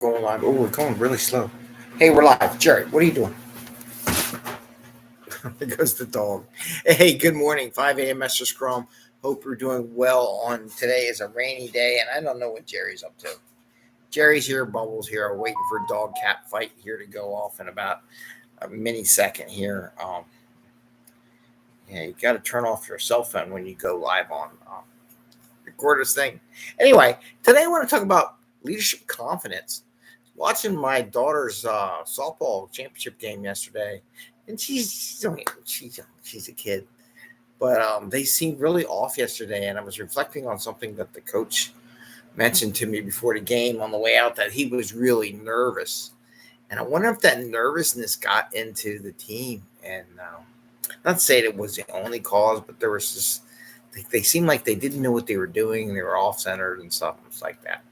Going live. Oh, we're going really slow. Hey, we're live. Jerry, what are you doing? There goes the dog. Hey, good morning. 5 a.m. Mester Scrum. Hope you're doing well on today is a rainy day, and I don't know what Jerry's up to. Jerry's here, Bubbles here, waiting for dog cat fight here to go off in about a mini second here. Yeah, you got to turn off your cell phone when you go live on record this thing. Anyway, today I want to talk about leadership confidence. Watching my daughter's softball championship game yesterday, and she's a kid, but they seemed really off yesterday. And I was reflecting on something that the coach mentioned to me before the game on the way out, that he was really nervous, and I wonder if that nervousness got into the team. And not saying it was the only cause, but there was just they seemed like they didn't know what they were doing, and they were off centered and stuff like that.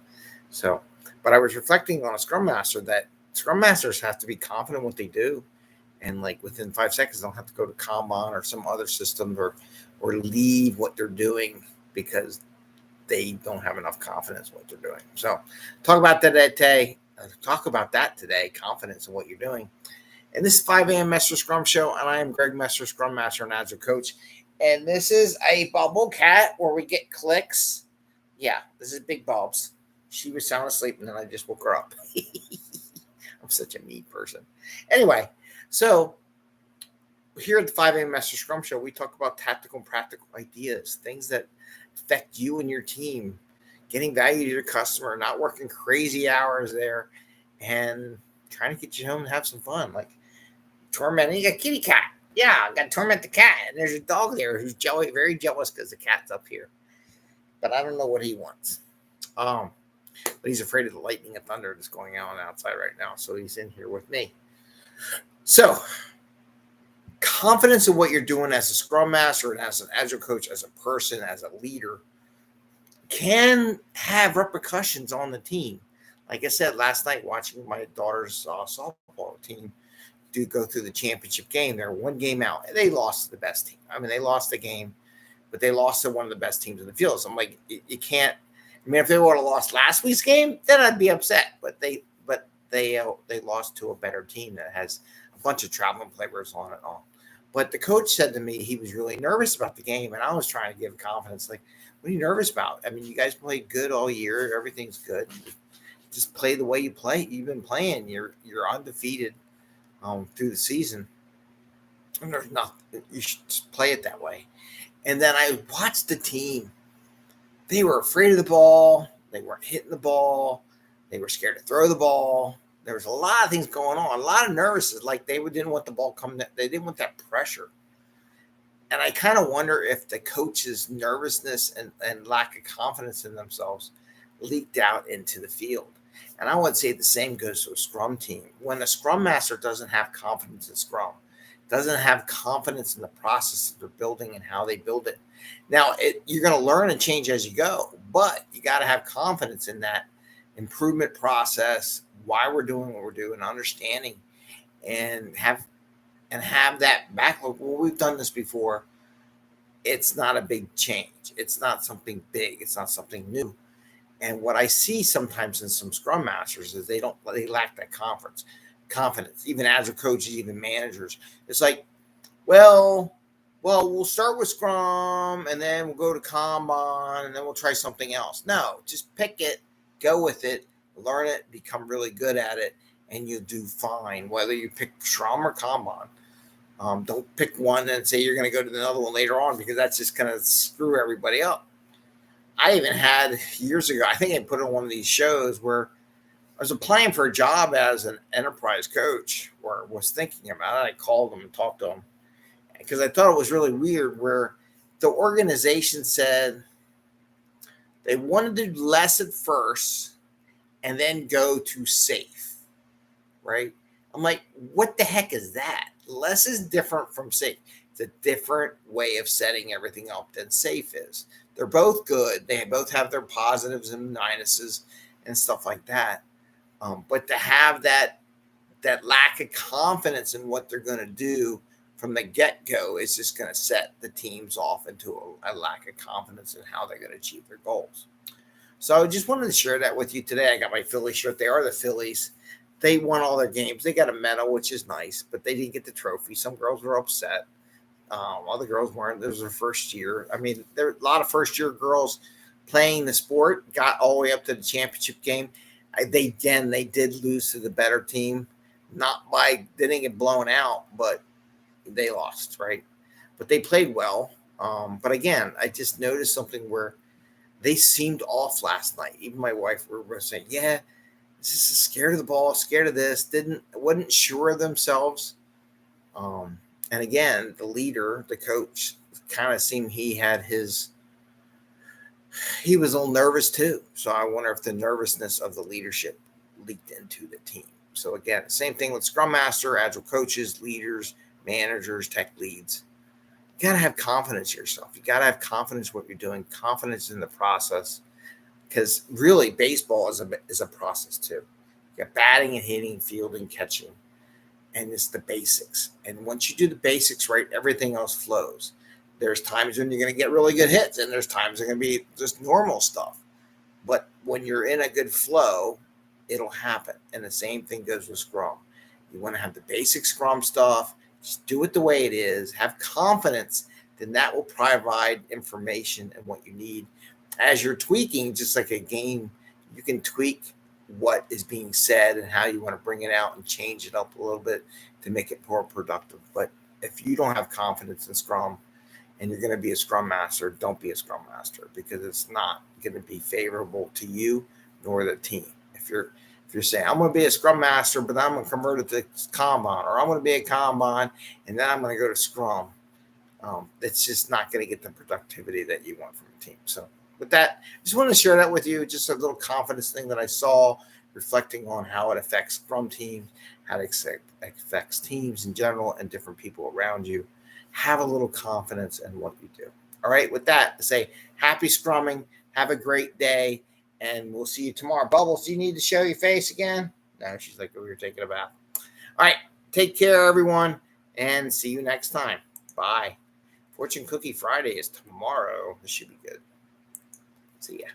So. But I was reflecting on a Scrum Master that Scrum Masters have to be confident in what they do. And like within 5 seconds, they'll have to go to Kanban or some other system or leave what they're doing because they don't have enough confidence in what they're doing. So talk about that today. Confidence in what you're doing. And this is 5 a.m. Mester Scrum Show, and I am Greg Mester, Scrum Master and Agile Coach. And this is a bubble cat where we get clicks. Yeah, this is Big Bob's. She was sound asleep, and then I just woke her up. I'm such a mean person. Anyway, so here at the 5 a.m. Mester Scrum Show, we talk about tactical and practical ideas, things that affect you and your team, getting value to your customer, not working crazy hours there, and trying to get you home and have some fun, like tormenting a kitty cat. Yeah, I got to torment the cat, and there's a dog there who's very jealous because the cat's up here. But I don't know what he wants. But he's afraid of the lightning and thunder that's going on outside right now. So he's in here with me. So confidence in what you're doing as a Scrum Master and as an Agile coach, as a person, as a leader, can have repercussions on the team. Like I said last night, watching my daughter's softball team go through the championship game. They're one game out. And they lost to the best team. I mean, they lost the game, but they lost to one of the best teams in the field. So I'm like, you can't. I mean, if they would have lost last week's game, then I'd be upset. But they lost to a better team that has a bunch of traveling players on it all. But the coach said to me he was really nervous about the game, and I was trying to give confidence. Like, what are you nervous about? I mean, you guys played good all year. Everything's good. Just play the way you play. You've been playing. You're undefeated through the season. And there's nothing. You should just play it that way. And then I watched the team. They were afraid of the ball. They weren't hitting the ball. They were scared to throw the ball. There was a lot of things going on, a lot of nervousness. Like they didn't want the ball coming. They didn't want that pressure. And I kind of wonder if the coach's nervousness and lack of confidence in themselves leaked out into the field. And I would say the same goes to a Scrum team. When a Scrum Master doesn't have confidence in Scrum, doesn't have confidence in the process that they're building and how they build it. Now, you're going to learn and change as you go, but you got to have confidence in that improvement process, why we're doing what we're doing, understanding, and have that backlog. Well, we've done this before. It's not a big change. It's not something big. It's not something new. And what I see sometimes in some Scrum Masters is they lack that confidence, even Agile coaches, even managers. It's like, well, we'll start with Scrum and then we'll go to Kanban and then we'll try something else. No, just pick it, go with it, learn it, become really good at it, and you'll do fine, whether you pick Scrum or Kanban. Don't pick one and say you're going to go to another one later on, because that's just going to screw everybody up. I even had years ago, I think I put on one of these shows where I was applying for a job as an enterprise coach, or was thinking about it. I called them and talked to them because I thought it was really weird, where the organization said they wanted to do less at first and then go to safe, right? I'm like, what the heck is that? Less is different from safe. It's a different way of setting everything up than safe is. They're both good. They both have their positives and minuses and stuff like that. But to have that lack of confidence in what they're going to do from the get-go is just going to set the teams off into a lack of confidence in how they're going to achieve their goals. So I just wanted to share that with you today. I got my Philly shirt. They are the Phillies. They won all their games. They got a medal, which is nice, but they didn't get the trophy. Some girls were upset. Other girls weren't. This was their first year. I mean, there are a lot of first-year girls playing the sport, got all the way up to the championship game. They did lose to the better team. Not by, they didn't get blown out, but they lost, right? But they played well. But again, I just noticed something where they seemed off last night. Even my wife were saying, yeah, just scared of the ball, scared of this, wasn't sure of themselves. And again, the leader, the coach, kind of seemed he was a little nervous too. So I wonder if the nervousness of the leadership leaked into the team. So again, same thing with Scrum Master, Agile coaches, leaders, managers, tech leads. You got to have confidence in yourself. You got to have confidence in what you're doing, confidence in the process, because really baseball is a process too. You got batting and hitting, fielding, catching, and it's the basics. And once you do the basics right, everything else flows. There's times when you're going to get really good hits, and there's times they're going to be just normal stuff. But when you're in a good flow, it'll happen. And the same thing goes with Scrum. You want to have the basic Scrum stuff. Just do it the way it is. Have confidence. Then that will provide information and what you need. As you're tweaking, just like a game, you can tweak what is being said and how you want to bring it out and change it up a little bit to make it more productive. But if you don't have confidence in Scrum and you're going to be a Scrum Master, don't be a Scrum Master, because it's not going to be favorable to you nor the team. If you're saying, I'm going to be a Scrum Master, but I'm going to convert it to Kanban, or I'm going to be a Kanban, and then I'm going to go to Scrum, it's just not going to get the productivity that you want from a team. So with that, I just want to share that with you, just a little confidence thing that I saw, reflecting on how it affects Scrum teams, how it affects teams in general and different people around you. Have a little confidence in what you do. All right, with that, I say happy Scrumming. Have a great day, and we'll see you tomorrow. Bubbles, do you need to show your face again? No, she's like, we were taking a bath. All right, take care, everyone, and see you next time. Bye. Fortune Cookie Friday is tomorrow. This should be good. See ya.